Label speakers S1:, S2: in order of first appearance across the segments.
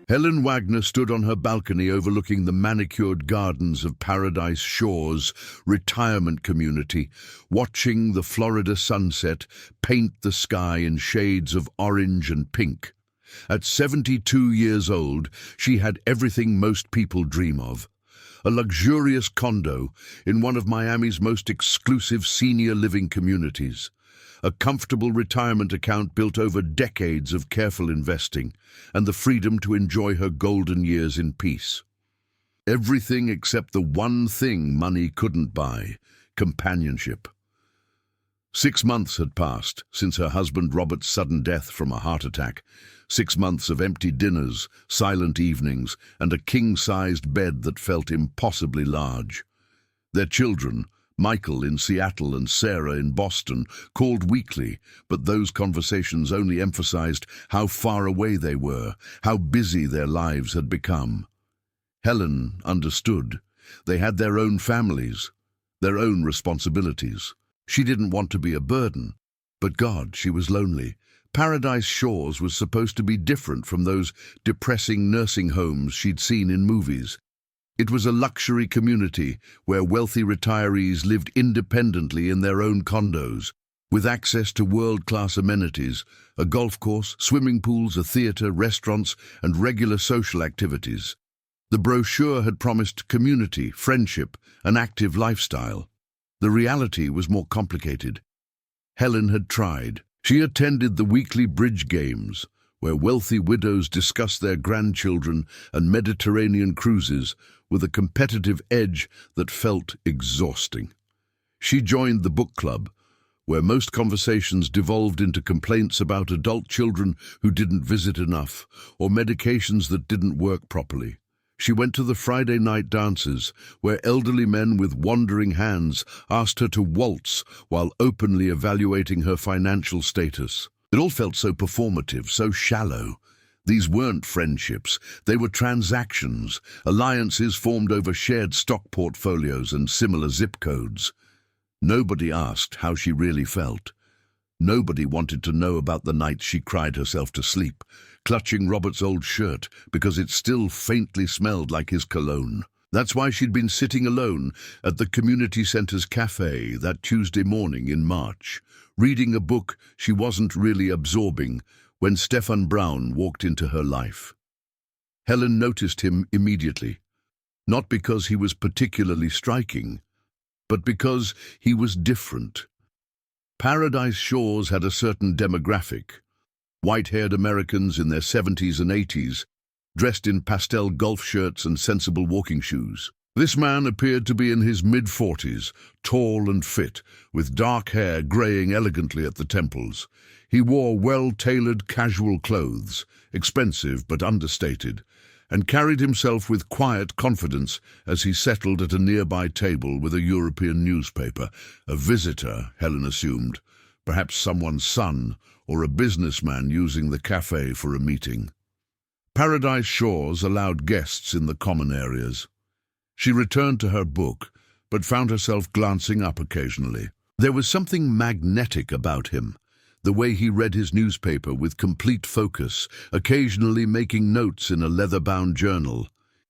S1: Helen Wagner stood on her balcony overlooking the manicured gardens of Paradise Shores retirement community, watching the Florida sunset paint the sky in shades of orange and pink. At 72 years old, she had everything most people dream of. A luxurious condo in one of Miami's most exclusive senior living communities. A comfortable retirement account built over decades of careful investing, and the freedom to enjoy her golden years in peace. Everything except the one thing money couldn't buy: companionship. 6 months had passed since her husband Robert's sudden death from a heart attack. 6 months of empty dinners, silent evenings, and a king-sized bed that felt impossibly large. Their children, Michael in Seattle and Sarah in Boston, called weekly, but those conversations only emphasized how far away they were, how busy their lives had become. Helen understood. They had their own families, their own responsibilities. She didn't want to be a burden, but God, she was lonely. Paradise Shores was supposed to be different from those depressing nursing homes she'd seen in movies. It was a luxury community where wealthy retirees lived independently in their own condos, with access to world-class amenities, a golf course, swimming pools, a theater, restaurants, and regular social activities. The brochure had promised community, friendship, an active lifestyle. The reality was more complicated. Helen had tried. She attended the weekly bridge games, where wealthy widows discussed their grandchildren, and Mediterranean cruises with a competitive edge that felt exhausting. She joined the book club, where most conversations devolved into complaints about adult children who didn't visit enough, or medications that didn't work properly. She went to the Friday night dances, where elderly men with wandering hands asked her to waltz while openly evaluating her financial status. It all felt so performative, so shallow. These weren't friendships, they were transactions, alliances formed over shared stock portfolios and similar zip codes. Nobody asked how she really felt. Nobody wanted to know about the nights she cried herself to sleep, clutching Robert's old shirt because it still faintly smelled like his cologne. That's why she'd been sitting alone at the community center's cafe that Tuesday morning in March, reading a book she wasn't really absorbing, when Stefan Brown walked into her life. Helen noticed him immediately, not because he was particularly striking, but because he was different. Paradise Shores had a certain demographic: white-haired Americans in their 70s and 80s, dressed in pastel golf shirts and sensible walking shoes. This man appeared to be in his mid-40s, tall and fit, with dark hair graying elegantly at the temples. He wore well-tailored casual clothes, expensive but understated, and carried himself with quiet confidence as he settled at a nearby table with a European newspaper. A visitor, Helen assumed, perhaps someone's son or a businessman using the cafe for a meeting. Paradise Shores allowed guests in the common areas. She returned to her book, but found herself glancing up occasionally. There was something magnetic about him, the way he read his newspaper with complete focus, occasionally making notes in a leather-bound journal.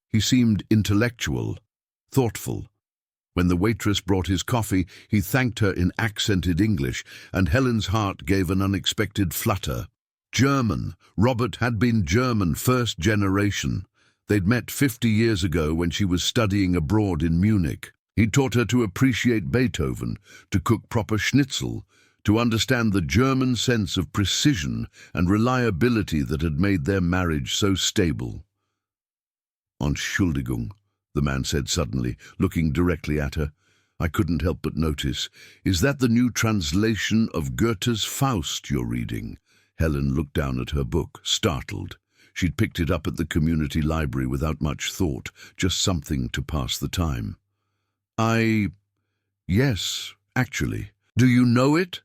S1: He seemed intellectual, thoughtful. When the waitress brought his coffee, he thanked her in accented English, and Helen's heart gave an unexpected flutter. German. Robert had been German, first generation. They'd met 50 years ago when she was studying abroad in Munich. He taught her to appreciate Beethoven, to cook proper schnitzel, to understand the German sense of precision and reliability that had made their marriage so stable. Entschuldigung, the man said suddenly, looking directly at her. I couldn't help but notice. Is that the new translation of Goethe's Faust you're reading? Helen looked down at her book, startled. She'd picked it up at the community library without much thought, just something to pass the time. Yes, actually. Do you know it?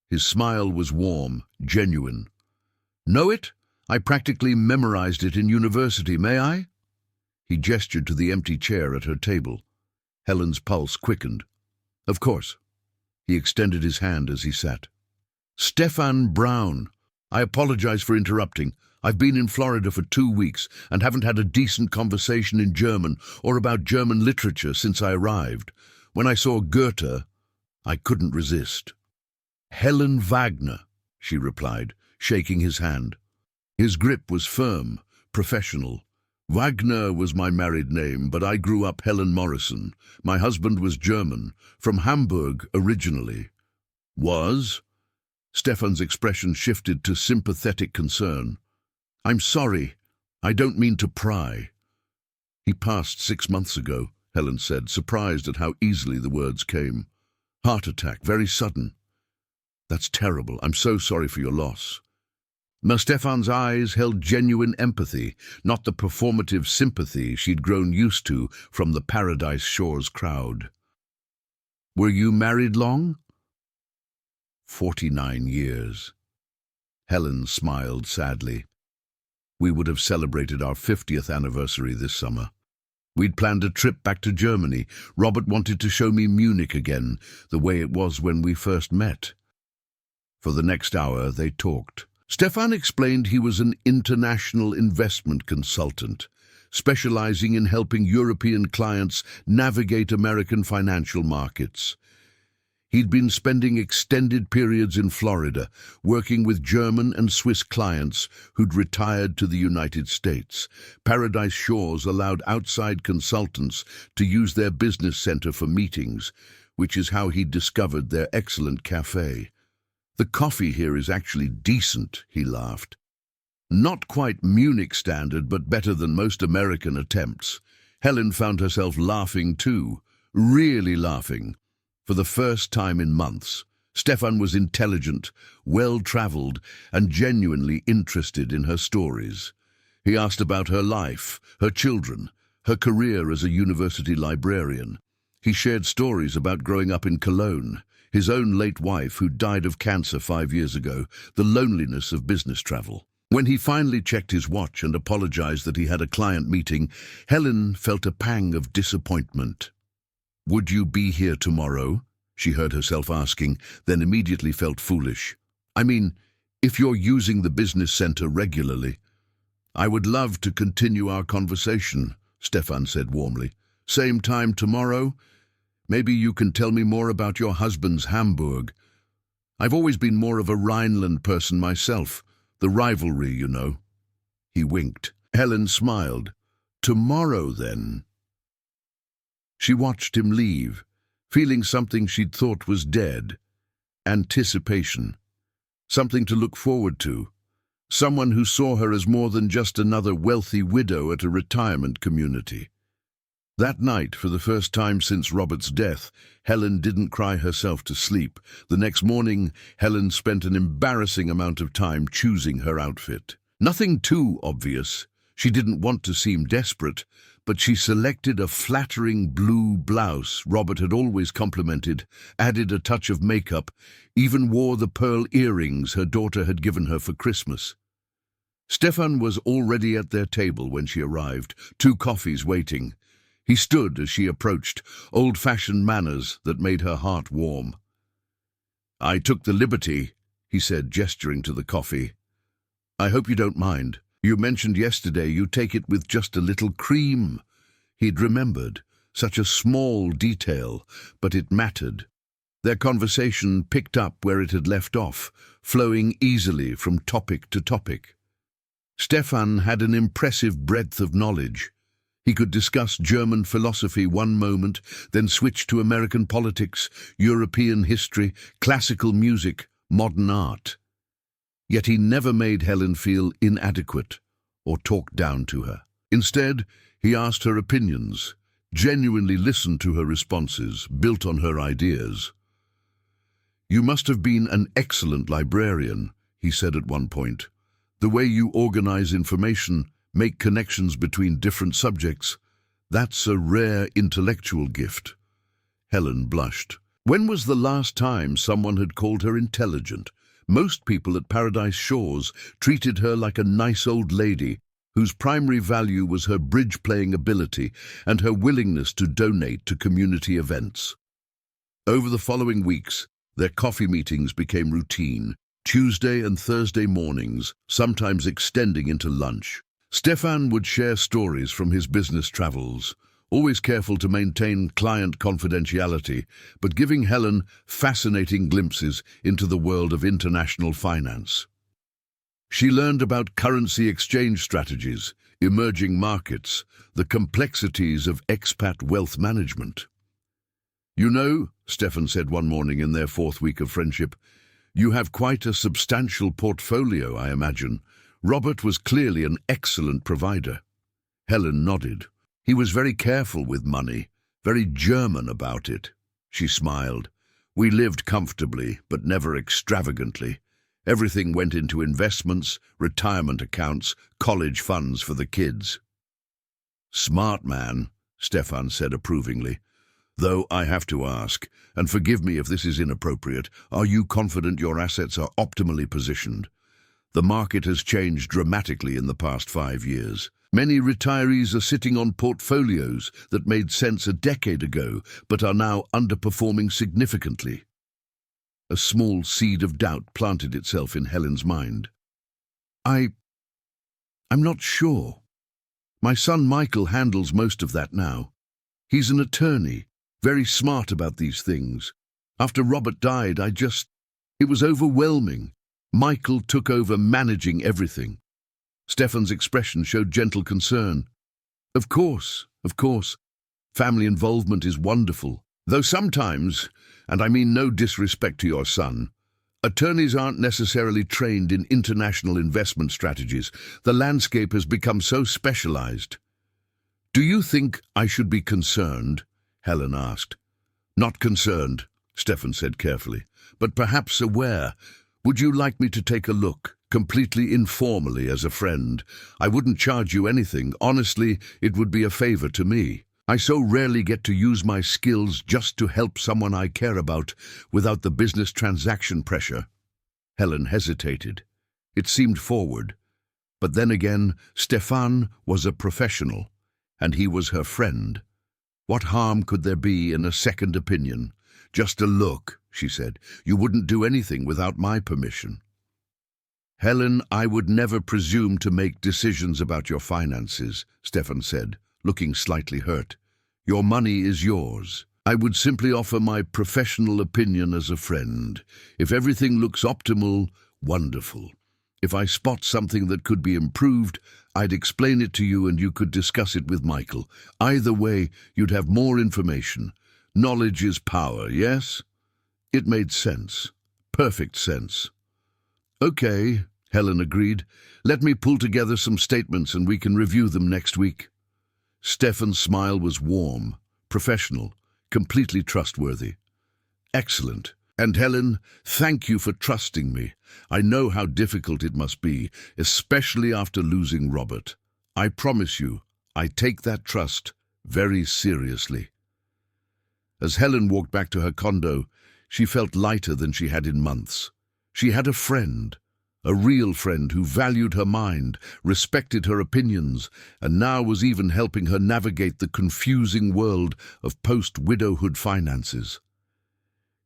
S1: His smile was warm, genuine. Know it? I practically memorized it in university, may I? He gestured to the empty chair at her table. Helen's pulse quickened. Of course. He extended his hand as he sat. Stefan Brown. I apologize for interrupting. I've been in Florida for 2 weeks and haven't had a decent conversation in German or about German literature since I arrived. When I saw Goethe, I couldn't resist. Helen Wagner, she replied, shaking his hand. His grip was firm, professional. Wagner was my married name, but I grew up Helen Morrison. My husband was German, from Hamburg originally. Was? Stefan's expression shifted to sympathetic concern. I'm sorry. I don't mean to pry. He passed 6 months ago, Helen said, surprised at how easily the words came. Heart attack, very sudden. That's terrible. I'm so sorry for your loss. Stefan's eyes held genuine empathy, not the performative sympathy she'd grown used to from the Paradise Shores crowd. Were you married long? 49 years. Helen smiled sadly. We would have celebrated our 50th anniversary this summer. We'd planned a trip back to Germany. Robert wanted to show me Munich again, the way it was when we first met. For the next hour, they talked. Stefan explained he was an international investment consultant, specializing in helping European clients navigate American financial markets. He'd been spending extended periods in Florida, working with German and Swiss clients who'd retired to the United States. Paradise Shores allowed outside consultants to use their business center for meetings, which is how he'd discovered their excellent cafe. The coffee here is actually decent, he laughed. Not quite Munich standard, but better than most American attempts. Helen found herself laughing too, really laughing. For the first time in months, Stefan was intelligent, well-traveled, and genuinely interested in her stories. He asked about her life, her children, her career as a university librarian. He shared stories about growing up in Cologne, his own late wife who died of cancer 5 years ago, the loneliness of business travel. When he finally checked his watch and apologized that he had a client meeting, Helen felt a pang of disappointment. Would you be here tomorrow? She heard herself asking, then immediately felt foolish. I mean, if you're using the business center regularly. I would love to continue our conversation, Stefan said warmly. Same time tomorrow? Maybe you can tell me more about your husband's Hamburg. I've always been more of a Rhineland person myself. The rivalry, you know. He winked. Helen smiled. Tomorrow, then. She watched him leave, feeling something she'd thought was dead. Anticipation. Something to look forward to. Someone who saw her as more than just another wealthy widow at a retirement community. That night, for the first time since Robert's death, Helen didn't cry herself to sleep. The next morning, Helen spent an embarrassing amount of time choosing her outfit. Nothing too obvious. She didn't want to seem desperate, but she selected a flattering blue blouse Robert had always complimented, added a touch of makeup, even wore the pearl earrings her daughter had given her for Christmas. Stefan was already at their table when she arrived, 2 coffees waiting. He stood as she approached, old-fashioned manners that made her heart warm. I took the liberty, he said, gesturing to the coffee. I hope you don't mind. You mentioned yesterday you take it with just a little cream. He'd remembered. Such a small detail, but it mattered. Their conversation picked up where it had left off, flowing easily from topic to topic. Stefan had an impressive breadth of knowledge. He could discuss German philosophy one moment, then switch to American politics, European history, classical music, modern art. Yet he never made Helen feel inadequate or talk down to her. Instead, he asked her opinions, genuinely listened to her responses, built on her ideas. You must have been an excellent librarian, he said at one point. The way you organize information, make connections between different subjects, that's a rare intellectual gift. Helen blushed. When was the last time someone had called her intelligent? Most people at Paradise Shores treated her like a nice old lady whose primary value was her bridge-playing ability and her willingness to donate to community events. Over the following weeks, their coffee meetings became routine. Tuesday and Thursday mornings, sometimes extending into lunch. Stefan would share stories from his business travels, always careful to maintain client confidentiality, but giving Helen fascinating glimpses into the world of international finance. She learned about currency exchange strategies, emerging markets, the complexities of expat wealth management. "You know," Stefan said one morning in their fourth week of friendship, "you have quite a substantial portfolio, I imagine." Robert was clearly an excellent provider. Helen nodded. "He was very careful with money, very German about it." She smiled. "We lived comfortably, but never extravagantly. Everything went into investments, retirement accounts, college funds for the kids." "Smart man," Stefan said approvingly. "Though I have to ask, and forgive me if this is inappropriate, are you confident your assets are optimally positioned? The market has changed dramatically in the past 5 years. Many retirees are sitting on portfolios that made sense a decade ago, but are now underperforming significantly." A small seed of doubt planted itself in Helen's mind. I'm not sure. My son Michael handles most of that now. He's an attorney, very smart about these things. After Robert died, it was overwhelming. Michael took over managing everything." Stefan's expression showed gentle concern. Of course. Family involvement is wonderful. Though sometimes, and I mean no disrespect to your son, attorneys aren't necessarily trained in international investment strategies. The landscape has become so specialized. "Do you think I should be concerned?" Helen asked. "Not concerned," Stefan said carefully, "but perhaps aware. Would you like me to take a look, completely informally as a friend? I wouldn't charge you anything. Honestly, it would be a favor to me. I so rarely get to use my skills just to help someone I care about without the business transaction pressure." Helen hesitated. It seemed forward. But then again, Stefan was a professional, and he was her friend. What harm could there be in a second opinion? "Just a look," she said. "You wouldn't do anything without my permission." "Helen, I would never presume to make decisions about your finances," Stefan said, looking slightly hurt. "Your money is yours. I would simply offer my professional opinion as a friend. If everything looks optimal, wonderful. If I spot something that could be improved, I'd explain it to you and you could discuss it with Michael. Either way, you'd have more information. Knowledge is power, yes?" It made sense. Perfect sense. "Okay," Helen agreed. "Let me pull together some statements and we can review them next week." Stefan's smile was warm, professional, completely trustworthy. "Excellent. And Helen, thank you for trusting me. I know how difficult it must be, especially after losing Robert. I promise you, I take that trust very seriously." As Helen walked back to her condo, she felt lighter than she had in months. She had a friend, a real friend who valued her mind, respected her opinions, and now was even helping her navigate the confusing world of post-widowhood finances.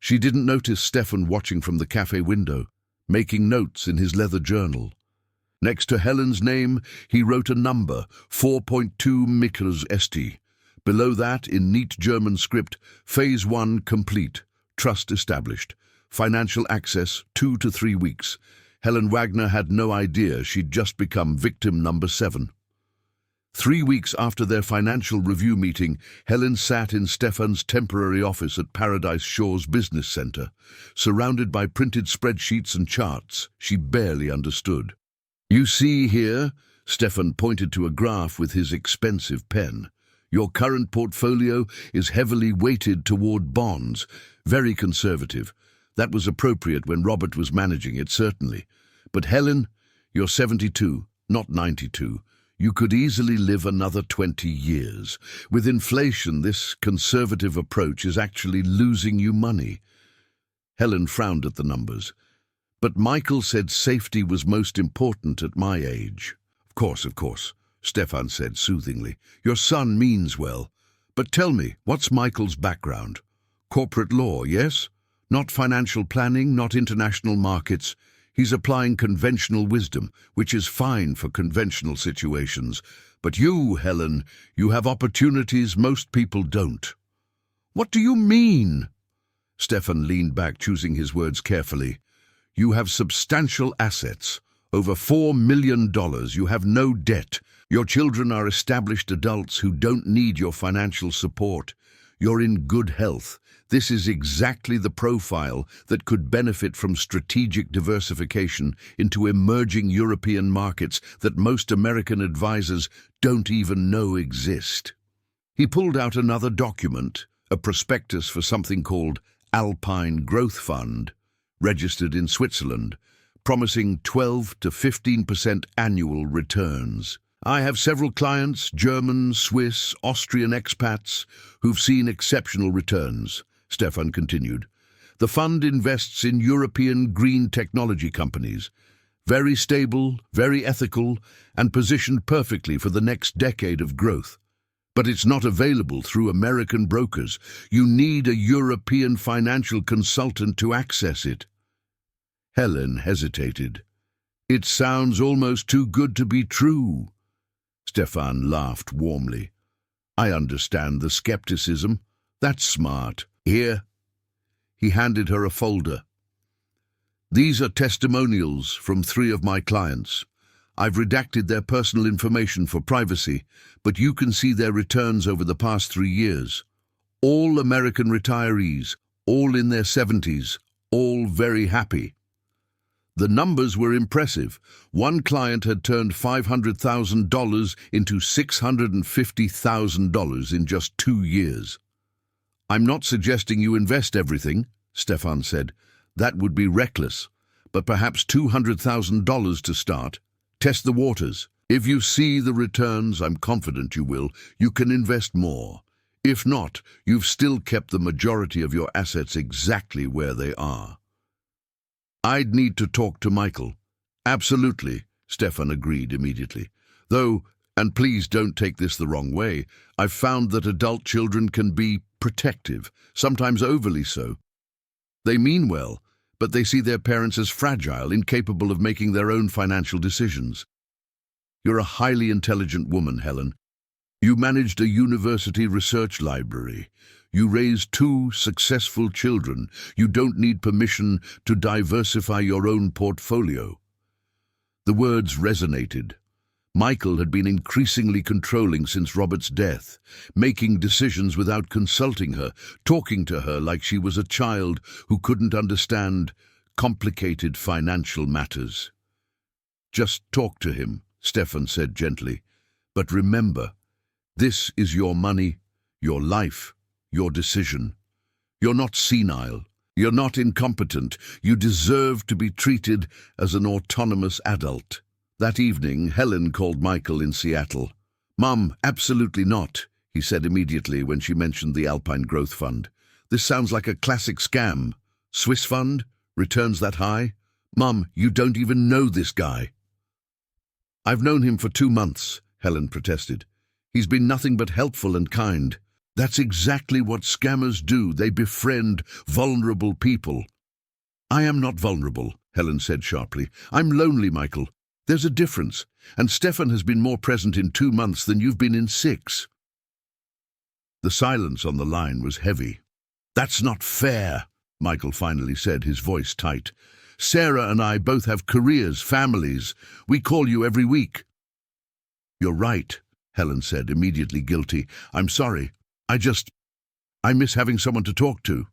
S1: She didn't notice Stefan watching from the cafe window, making notes in his leather journal. Next to Helen's name, he wrote a number, 4.2 Mikkers St. Below that, in neat German script, Phase 1 complete, trust established, financial access 2 to 3 weeks. Helen Wagner had no idea she'd just become victim number 7. 3 weeks after their financial review meeting, Helen sat in Stefan's temporary office at Paradise Shores Business Center. Surrounded by printed spreadsheets and charts, she barely understood. "You see here," Stefan pointed to a graph with his expensive pen. "Your current portfolio is heavily weighted toward bonds, very conservative. That was appropriate when Robert was managing it, certainly. But Helen, you're 72, not 92. You could easily live another 20 years. With inflation, this conservative approach is actually losing you money." Helen frowned at the numbers. "But Michael said safety was most important at my age." Of course," Stefan said soothingly. "Your son means well. But tell me, what's Michael's background? Corporate law, yes? Not financial planning, not international markets. He's applying conventional wisdom, which is fine for conventional situations. But you, Helen, you have opportunities most people don't. What do you mean? Stefan leaned back, choosing his words carefully. You have substantial assets. Over $4 million. You have no debt. Your children are established adults who don't need your financial support. You're in good health. This is exactly the profile that could benefit from strategic diversification into emerging European markets that most American advisors don't even know exist. He pulled out another document, a prospectus for something called Alpine Growth Fund, registered in Switzerland, promising 12 to 15% annual returns. I have several clients, German, Swiss, Austrian expats, who've seen exceptional returns, Stefan continued. The fund invests in European green technology companies, very stable, very ethical, and positioned perfectly for the next decade of growth. But it's not available through American brokers. You need a European financial consultant to access it. Helen hesitated. It sounds almost too good to be true. Stefan laughed warmly. I understand the skepticism. That's smart. Here. He handed her a folder. These are testimonials from 3 of my clients. I've redacted their personal information for privacy, but you can see their returns over the past 3 years. All American retirees, all in their 70s, all very happy. The numbers were impressive. One client had turned $500,000 into $650,000 in just 2 years. I'm not suggesting you invest everything, Stefan said. That would be reckless. But perhaps $200,000 to start. Test the waters. If you see the returns, I'm confident you will, you can invest more. If not, you've still kept the majority of your assets exactly where they are. I'd need to talk to Michael. Absolutely, Stefan agreed immediately. Though, and please don't take this the wrong way, I've found that adult children can be protective, sometimes overly so. They mean well, but they see their parents as fragile, incapable of making their own financial decisions. You're a highly intelligent woman, Helen. You managed a university research library. You raised 2 successful children. You don't need permission to diversify your own portfolio. The words resonated. Michael had been increasingly controlling since Robert's death, making decisions without consulting her, talking to her like she was a child who couldn't understand complicated financial matters. Just talk to him, Stefan said gently. But remember, this is your money, your life, your decision. You're not senile. You're not incompetent. You deserve to be treated as an autonomous adult. That evening, Helen called Michael in Seattle. Mum, absolutely not, he said immediately when she mentioned the Alpine Growth Fund. This sounds like a classic scam. Swiss fund? Returns that high? Mum, you don't even know this guy. I've known him for 2 months, Helen protested. He's been nothing but helpful and kind. That's exactly what scammers do. They befriend vulnerable people. I am not vulnerable, Helen said sharply. I'm lonely, Michael. There's a difference, and Stefan has been more present in 2 months than you've been in 6. The silence on the line was heavy. That's not fair, Michael finally said, his voice tight. Sarah and I both have careers, families. We call you every week. You're right, Helen said, immediately guilty. I'm sorry. I miss having someone to talk to.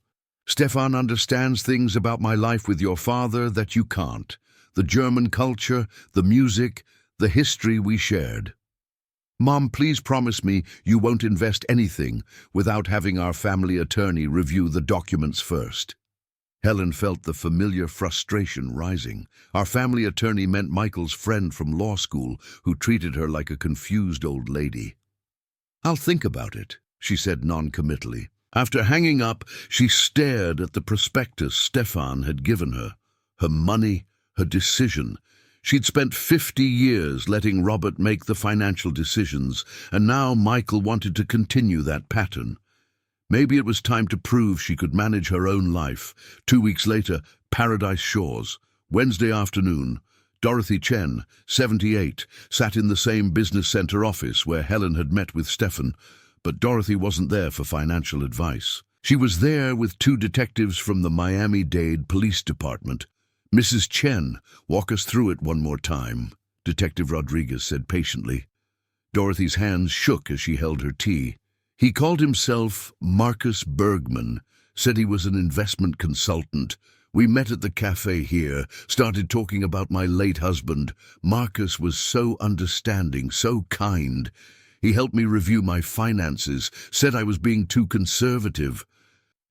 S1: Stefan understands things about my life with your father that you can't. The German culture, the music, the history we shared. Mom, please promise me you won't invest anything without having our family attorney review the documents first. Helen felt the familiar frustration rising. Our family attorney meant Michael's friend from law school who treated her like a confused old lady. I'll think about it, she said non-committally. After hanging up, she stared at the prospectus Stefan had given her. Her money, her decision. She'd spent 50 years letting Robert make the financial decisions, and now Michael wanted to continue that pattern. Maybe it was time to prove she could manage her own life. 2 weeks later, Paradise Shores, Wednesday afternoon, Dorothy Chen, 78, sat in the same business center office where Helen had met with Stefan, but Dorothy wasn't there for financial advice. She was there with two detectives from the Miami-Dade Police Department. "Mrs. Chen, walk us through it one more time," Detective Rodriguez said patiently. Dorothy's hands shook as she held her tea. "He called himself Marcus Bergman, said he was an investment consultant. We met at the cafe here, started talking about my late husband. Marcus was so understanding, so kind. He helped me review my finances, said I was being too conservative."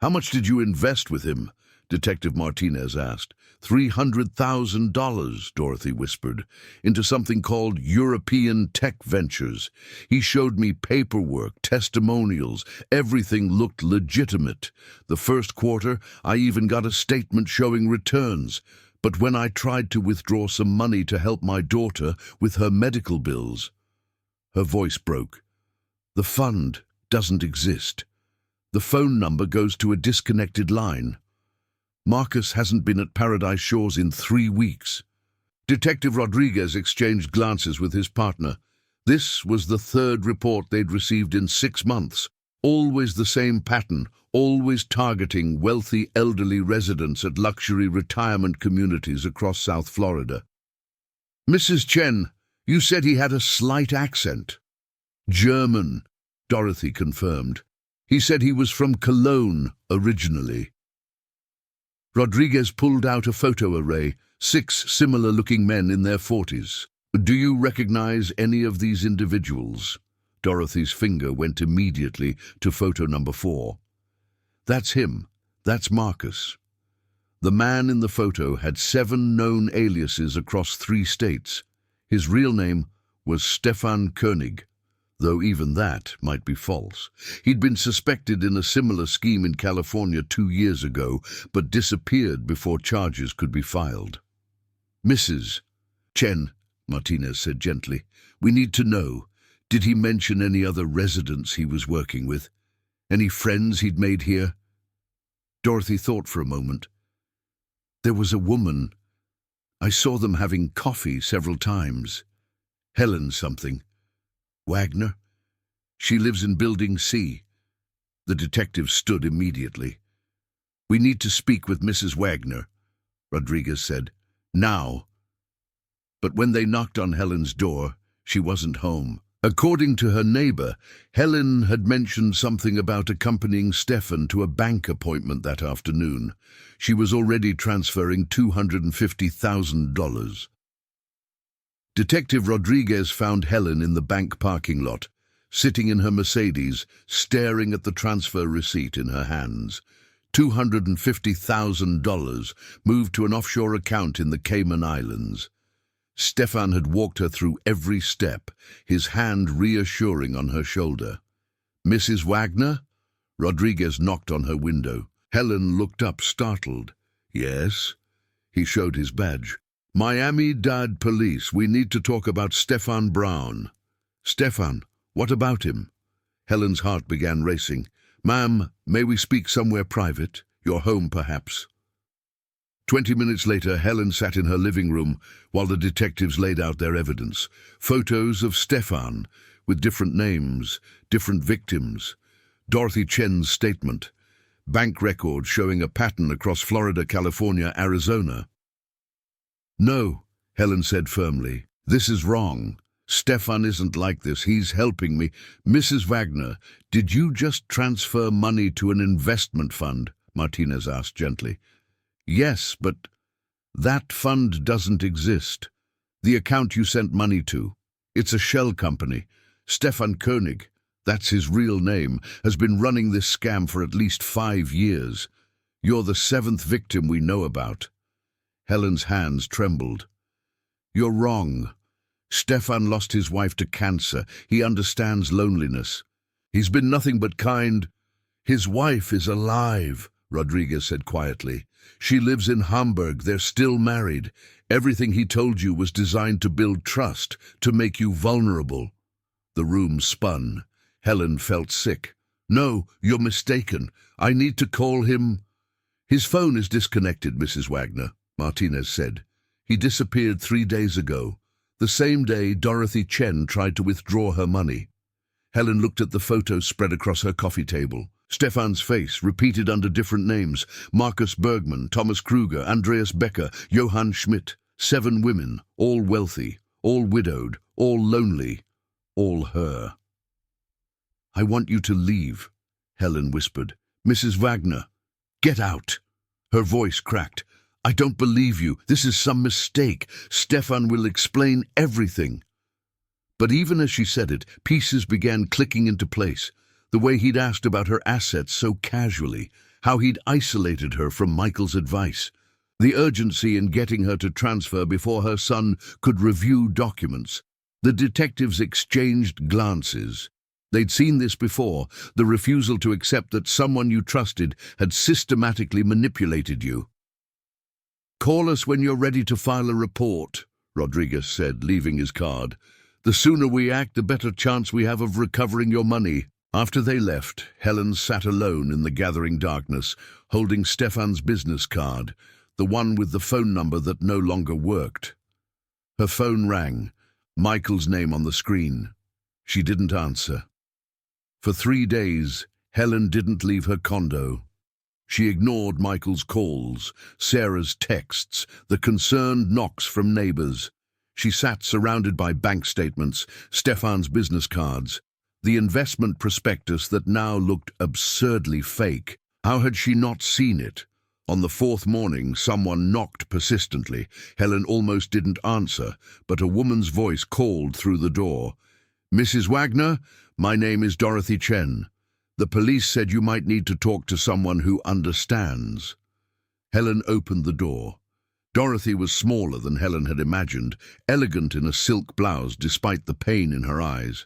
S1: "How much did you invest with him?" Detective Martinez asked. $300,000, Dorothy whispered, "into something called European Tech Ventures. He showed me paperwork, testimonials, everything looked legitimate. The first quarter, I even got a statement showing returns. But when I tried to withdraw some money to help my daughter with her medical bills..." Her voice broke. "The fund doesn't exist. The phone number goes to a disconnected line. Marcus hasn't been at Paradise Shores in 3 weeks." Detective Rodriguez exchanged glances with his partner. This was the third report they'd received in 6 months. Always the same pattern, always targeting wealthy elderly residents at luxury retirement communities across South Florida. "Mrs. Chen, you said he had a slight accent." "German," Dorothy confirmed. "He said he was from Cologne originally." Rodriguez pulled out a photo array, 6 similar-looking men in their 40s. "Do you recognize any of these individuals?" Dorothy's finger went immediately to photo number 4. "That's him. That's Marcus." The man in the photo had 7 known aliases across 3 states. His real name was Stefan Koenig, though even that might be false. He'd been suspected in a similar scheme in California 2 years ago, but disappeared before charges could be filed. "Mrs. Chen," Martinez said gently, "we need to know, did he mention any other residents he was working with? Any friends he'd made here?" Dorothy thought for a moment. "There was a woman. I saw them having coffee several times. Helen something. Wagner? She lives in Building C." The detective stood immediately. "We need to speak with Mrs. Wagner," Rodriguez said. "Now." But when they knocked on Helen's door, she wasn't home. According to her neighbor, Helen had mentioned something about accompanying Stefan to a bank appointment that afternoon. She was already transferring $250,000. Detective Rodriguez found Helen in the bank parking lot, sitting in her Mercedes, staring at the transfer receipt in her hands. $250,000 moved to an offshore account in the Cayman Islands. Stefan had walked her through every step, his hand reassuring on her shoulder. "Mrs. Wagner?" Rodriguez knocked on her window. Helen looked up, startled. "Yes?" He showed his badge. "Miami-Dade Police. We need to talk about Stefan Brown." "Stefan? What about him?" Helen's heart began racing. "Ma'am, may we speak somewhere private? Your home, perhaps?" 20 minutes later, Helen sat in her living room while the detectives laid out their evidence. Photos of Stefan, with different names, different victims. Dorothy Chen's statement. Bank records showing a pattern across Florida, California, Arizona. "No," Helen said firmly. "This is wrong. Stefan isn't like this. He's helping me." "Mrs. Wagner, did you just transfer money to an investment fund?" Martinez asked gently. "Yes, but that fund doesn't exist. The account you sent money to, it's a shell company. Stefan Koenig, that's his real name, has been running this scam for at least 5 years. You're the 7th victim we know about." Helen's hands trembled. "You're wrong. Stefan lost his wife to cancer. He understands loneliness. He's been nothing but kind." "His wife is alive," Rodriguez said quietly. "She lives in Hamburg. They're still married. Everything he told you was designed to build trust, to make you vulnerable." The room spun. Helen felt sick. "No, you're mistaken. I need to call him." "His phone is disconnected, Mrs. Wagner," Martinez said. He disappeared 3 days ago. The same day Dorothy Chen tried to withdraw her money. Helen looked at the photos spread across her coffee table. Stefan's face, repeated under different names: Marcus Bergman, Thomas Kruger, Andreas Becker, Johann Schmidt. 7 women, all wealthy, all widowed, all lonely, all her. "I want you to leave," Helen whispered. "Mrs. Wagner, get out." Her voice cracked. "I don't believe you. This is some mistake. Stefan will explain everything." But even as she said it, pieces began clicking into place. The way he'd asked about her assets so casually, how he'd isolated her from Michael's advice, the urgency in getting her to transfer before her son could review documents. The detectives exchanged glances. They'd seen this before, the refusal to accept that someone you trusted had systematically manipulated you. "Call us when you're ready to file a report," Rodriguez said, leaving his card. "The sooner we act, the better chance we have of recovering your money." After they left, Helen sat alone in the gathering darkness, holding Stefan's business card, the one with the phone number that no longer worked. Her phone rang, Michael's name on the screen. She didn't answer. For 3 days, Helen didn't leave her condo. She ignored Michael's calls, Sarah's texts, the concerned knocks from neighbors. She sat surrounded by bank statements, Stefan's business cards, the investment prospectus that now looked absurdly fake. How had she not seen it? On the 4th morning, someone knocked persistently. Helen almost didn't answer, but a woman's voice called through the door. "Mrs. Wagner, my name is Dorothy Chen. The police said you might need to talk to someone who understands." Helen opened the door. Dorothy was smaller than Helen had imagined, elegant in a silk blouse despite the pain in her eyes.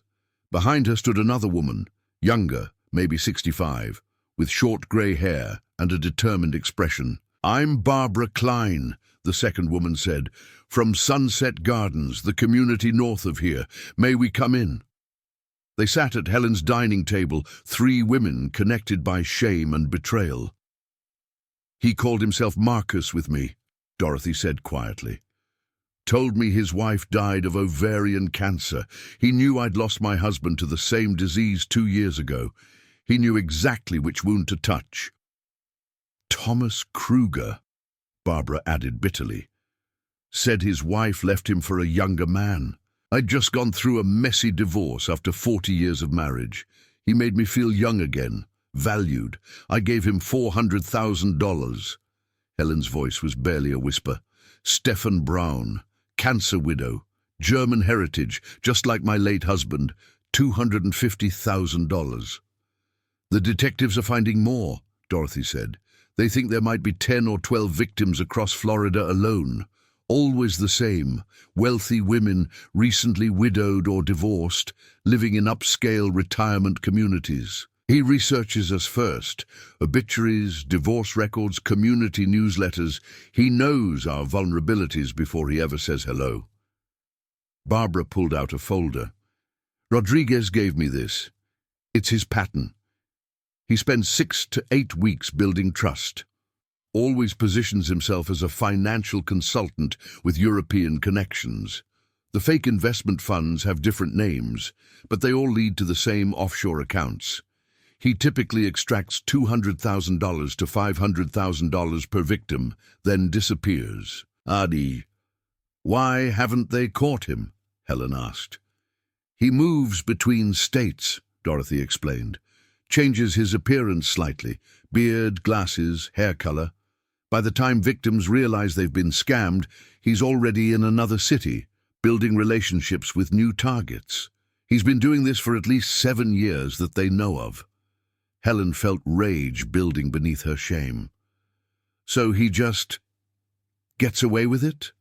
S1: Behind her stood another woman, younger, maybe 65, with short grey hair and a determined expression. "I'm Barbara Klein," the second woman said, "from Sunset Gardens, the community north of here. May we come in?" They sat at Helen's dining table, 3 women connected by shame and betrayal. "He called himself Marcus with me," Dorothy said quietly. "Told me his wife died of ovarian cancer. He knew I'd lost my husband to the same disease 2 years ago. He knew exactly which wound to touch." "Thomas Kruger," Barbara added bitterly. "Said his wife left him for a younger man. I'd just gone through a messy divorce after 40 years of marriage. He made me feel young again, valued. I gave him $400,000. Helen's voice was barely a whisper. "Stefan Braun, cancer widow, German heritage, just like my late husband, $250,000. "The detectives are finding more," Dorothy said. "They think there might be 10 or 12 victims across Florida alone. Always the same, wealthy women, recently widowed or divorced, living in upscale retirement communities. He researches us first. Obituaries, divorce records, community newsletters. He knows our vulnerabilities before he ever says hello." Barbara pulled out a folder. "Rodriguez gave me this. It's his pattern. He spends 6 to 8 weeks building trust. Always positions himself as a financial consultant with European connections. The fake investment funds have different names, but they all lead to the same offshore accounts. He typically extracts $200,000 to $500,000 per victim, then disappears." "Adi, why haven't they caught him?" Helen asked. "He moves between states," Dorothy explained. "Changes his appearance slightly, beard, glasses, hair color. By the time victims realize they've been scammed, he's already in another city, building relationships with new targets. He's been doing this for at least 7 years that they know of." Helen felt rage building beneath her shame. "So he just gets away with it?"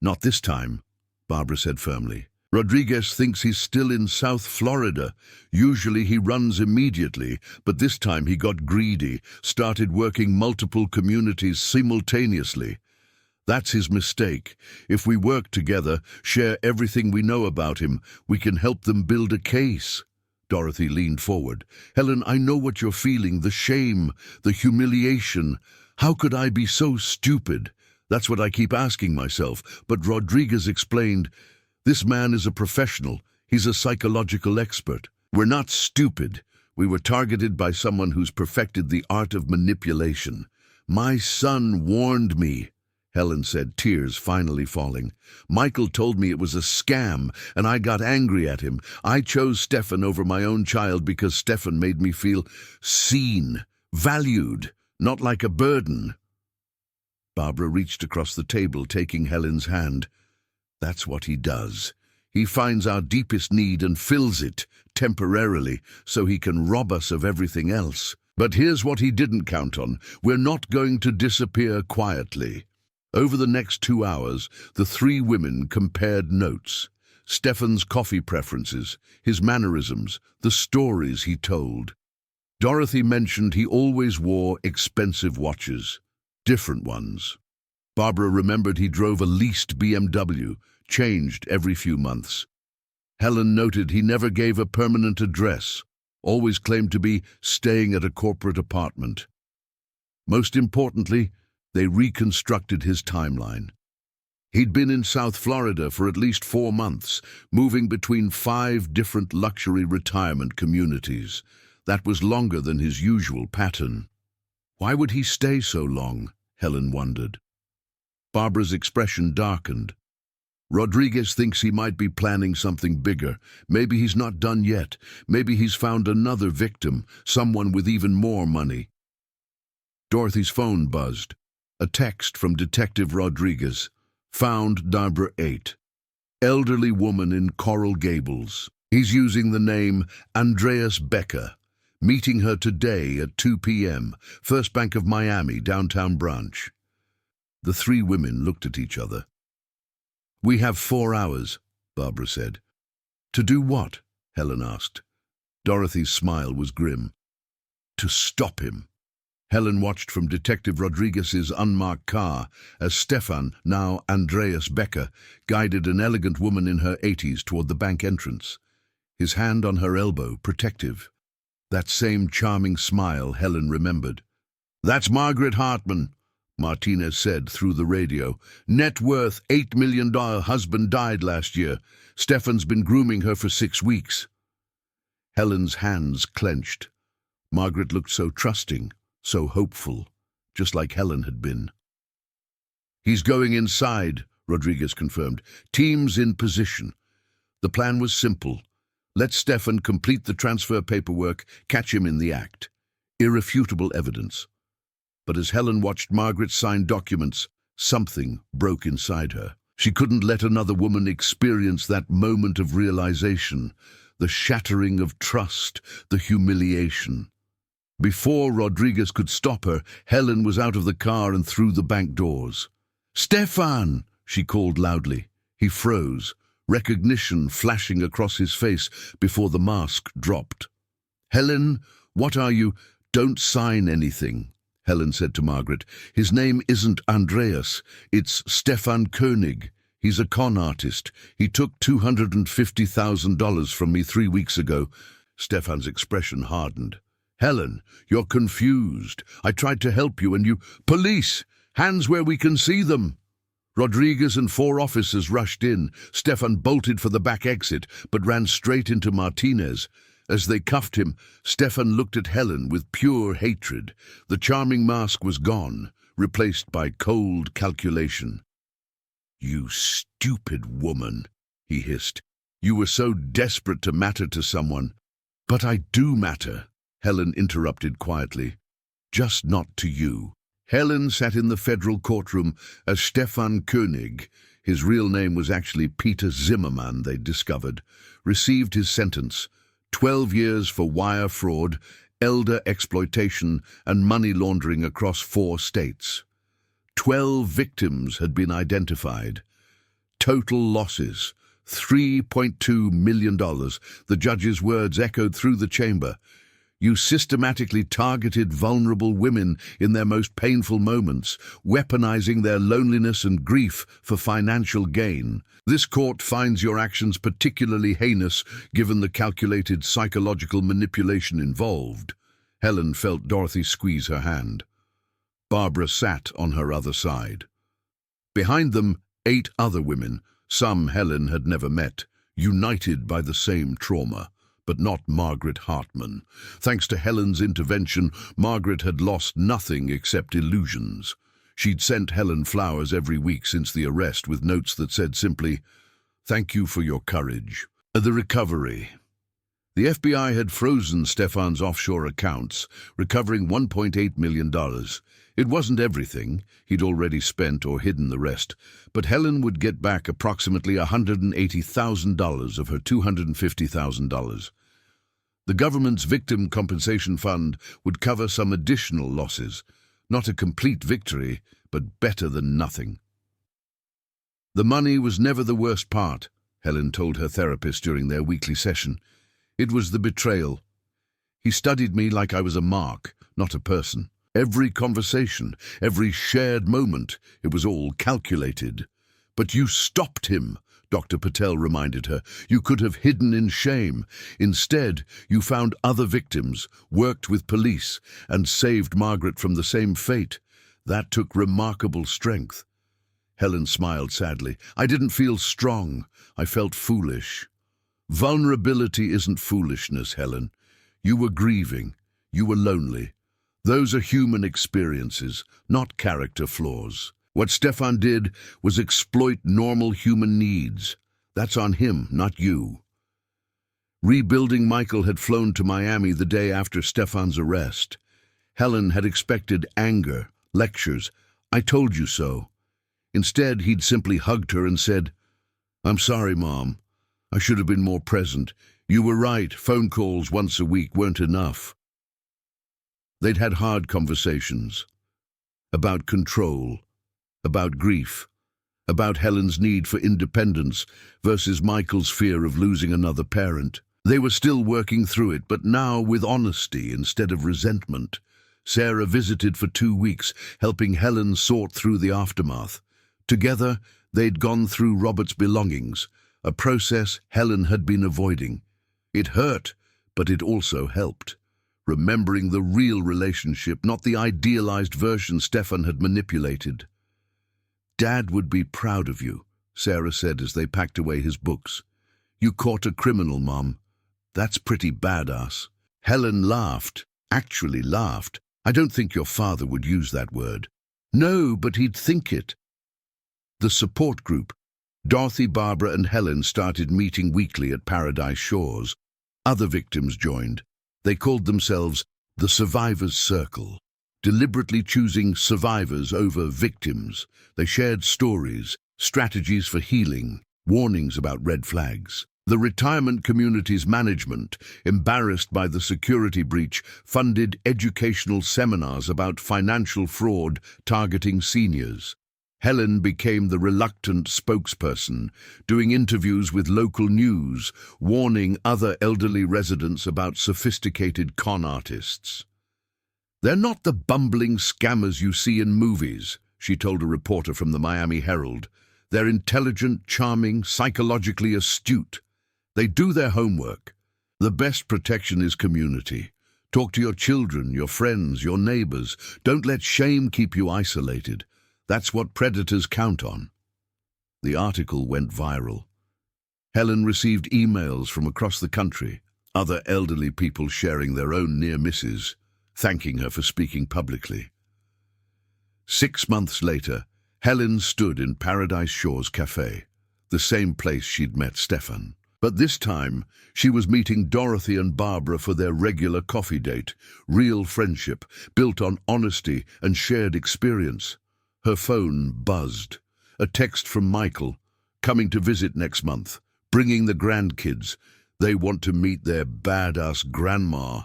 S1: "Not this time," Barbara said firmly. "Rodriguez thinks he's still in South Florida. Usually he runs immediately, but this time he got greedy, started working multiple communities simultaneously. That's his mistake. If we work together, share everything we know about him, we can help them build a case." Dorothy leaned forward. "Helen, I know what you're feeling, the shame, the humiliation. How could I be so stupid? That's what I keep asking myself, but Rodriguez explained, this man is a professional. He's a psychological expert. We're not stupid. We were targeted by someone who's perfected the art of manipulation. My son warned me, Helen said, tears finally falling. Michael told me it was a scam, and I got angry at him. I chose Stefan over my own child because Stefan made me feel seen, valued, not like a burden. Barbara reached across the table, taking Helen's hand. That's what he does. He finds our deepest need and fills it, temporarily, so he can rob us of everything else. But here's what he didn't count on. We're not going to disappear quietly. Over the next 2 hours, the three women compared notes. Stefan's coffee preferences, his mannerisms, the stories he told. Dorothy mentioned he always wore expensive watches, different ones. Barbara remembered he drove a leased BMW, changed every few months. Helen noted he never gave a permanent address, always claimed to be staying at a corporate apartment. Most importantly, they reconstructed his timeline. He'd been in South Florida for at least 4 months, moving between 5 different luxury retirement communities. That was longer than his usual pattern. Why would he stay so long? Helen wondered. Barbara's expression darkened. Rodriguez thinks he might be planning something bigger. Maybe he's not done yet. Maybe he's found another victim, someone with even more money. Dorothy's phone buzzed. A text from Detective Rodriguez. Found Barbara 8. Elderly woman in Coral Gables. He's using the name Andreas Becker. Meeting her today at 2 p.m. First Bank of Miami, downtown branch. The three women looked at each other. We have 4 hours, Barbara said. To do what? Helen asked. Dorothy's smile was grim. To stop him. Helen watched from Detective Rodriguez's unmarked car as Stefan, now Andreas Becker, guided an elegant woman in her 80s toward the bank entrance. His hand on her elbow, protective. That same charming smile Helen remembered. That's Margaret Hartman, Martinez said through the radio. Net worth $8 million. Husband died last year. Stefan's been grooming her for 6 weeks. Helen's hands clenched. Margaret looked so trusting, so hopeful, just like Helen had been. He's going inside, Rodriguez confirmed. Teams in position. The plan was simple. Let Stefan complete the transfer paperwork, catch him in the act. Irrefutable evidence. But as Helen watched Margaret sign documents, something broke inside her. She couldn't let another woman experience that moment of realization, the shattering of trust, the humiliation. Before Rodriguez could stop her, Helen was out of the car and through the bank doors. "Stefan!" she called loudly. He froze, recognition flashing across his face before the mask dropped. "Helen, what are you? Don't sign anything," Helen said to Margaret. "His name isn't Andreas, it's Stefan Koenig. He's a con artist. He took $250,000 from me 3 weeks ago." Stefan's expression hardened. "Helen, you're confused. I tried to help you and you— Police! Hands where we can see them!" Rodriguez and 4 officers rushed in. Stefan bolted for the back exit, but ran straight into Martinez. As they cuffed him, Stefan looked at Helen with pure hatred. The charming mask was gone, replaced by cold calculation. "You stupid woman," he hissed. "You were so desperate to matter to someone." "But I do matter," Helen interrupted quietly. "Just not to you." Helen sat in the federal courtroom as Stefan Koenig, his real name was actually Peter Zimmerman, they discovered, received his sentence, 12 years for wire fraud, elder exploitation, and money laundering across 4 states. 12 victims had been identified. Total losses, $3.2 million. The judge's words echoed through the chamber. "You systematically targeted vulnerable women in their most painful moments, weaponizing their loneliness and grief for financial gain. This court finds your actions particularly heinous given the calculated psychological manipulation involved." Helen felt Dorothy squeeze her hand. Barbara sat on her other side. Behind them, 8 other women, some Helen had never met, united by the same trauma, but not Margaret Hartman. Thanks to Helen's intervention, Margaret had lost nothing except illusions. She'd sent Helen flowers every week since the arrest with notes that said simply, "Thank you for your courage." The recovery. The FBI had frozen Stefan's offshore accounts, recovering $1.8 million. It wasn't everything. He'd already spent or hidden the rest. But Helen would get back approximately $180,000 of her $250,000. The government's victim compensation fund would cover some additional losses. Not a complete victory, but better than nothing. The money was never the worst part, Helen told her therapist during their weekly session. It was the betrayal. He studied me like I was a mark, not a person. Every conversation, every shared moment, it was all calculated. But you stopped him, Dr. Patel reminded her. You could have hidden in shame. Instead, you found other victims, worked with police, and saved Margaret from the same fate. That took remarkable strength. Helen smiled sadly. I didn't feel strong. I felt foolish. Vulnerability isn't foolishness, Helen. You were grieving. You were lonely. Those are human experiences, not character flaws. What Stefan did was exploit normal human needs. That's on him, not you. Rebuilding Michael had flown to Miami the day after Stefan's arrest. Helen had expected anger, lectures. I told you so. Instead, he'd simply hugged her and said, I'm sorry, Mom. I should have been more present. You were right, phone calls once a week weren't enough. They'd had hard conversations. About control, about grief, about Helen's need for independence versus Michael's fear of losing another parent. They were still working through it, but now with honesty instead of resentment. Sarah visited for 2 weeks, helping Helen sort through the aftermath. Together, they'd gone through Robert's belongings, a process Helen had been avoiding. It hurt, but it also helped. Remembering the real relationship, not the idealized version Stefan had manipulated. Dad would be proud of you, Sarah said as they packed away his books. You caught a criminal, Mom. That's pretty badass. Helen laughed, actually laughed. I don't think your father would use that word. No, but he'd think it. The support group. Dorothy, Barbara, and Helen started meeting weekly at Paradise Shores. Other victims joined. They called themselves the Survivors' Circle, deliberately choosing survivors over victims. They shared stories, strategies for healing, warnings about red flags. The retirement community's management, embarrassed by the security breach, funded educational seminars about financial fraud targeting seniors. Helen became the reluctant spokesperson, doing interviews with local news, warning other elderly residents about sophisticated con artists. They're not the bumbling scammers you see in movies, she told a reporter from the Miami Herald. They're intelligent, charming, psychologically astute. They do their homework. The best protection is community. Talk to your children, your friends, your neighbors. Don't let shame keep you isolated. That's what predators count on. The article went viral. Helen received emails from across the country, other elderly people sharing their own near misses, thanking her for speaking publicly. 6 months later, Helen stood in Paradise Shores Cafe, the same place she'd met Stefan. But this time, she was meeting Dorothy and Barbara for their regular coffee date, real friendship, built on honesty and shared experience. Her phone buzzed. A text from Michael, coming to visit next month, bringing the grandkids. They want to meet their badass grandma.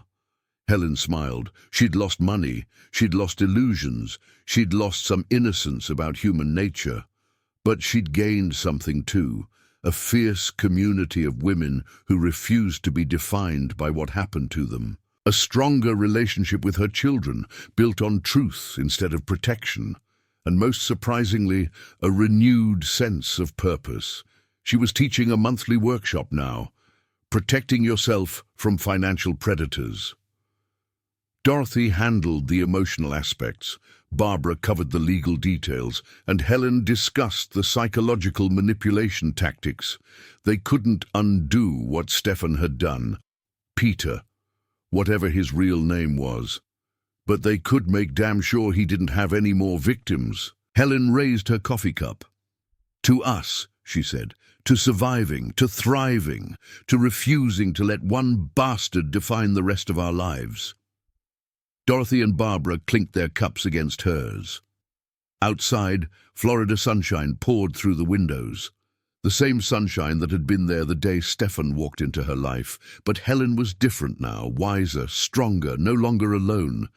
S1: Helen smiled. She'd lost money. She'd lost illusions. She'd lost some innocence about human nature. But she'd gained something too. A fierce community of women who refused to be defined by what happened to them. A stronger relationship with her children, built on truth instead of protection. And most surprisingly, a renewed sense of purpose. She was teaching a monthly workshop now, protecting yourself from financial predators. Dorothy handled the emotional aspects, Barbara covered the legal details, and Helen discussed the psychological manipulation tactics. They couldn't undo what Stefan had done. Peter, whatever his real name was. But they could make damn sure he didn't have any more victims. Helen raised her coffee cup. To us, she said, to surviving, to thriving, to refusing to let one bastard define the rest of our lives. Dorothy and Barbara clinked their cups against hers. Outside, Florida sunshine poured through the windows. The same sunshine that had been there the day Stefan walked into her life. But Helen was different now, wiser, stronger, no longer alone.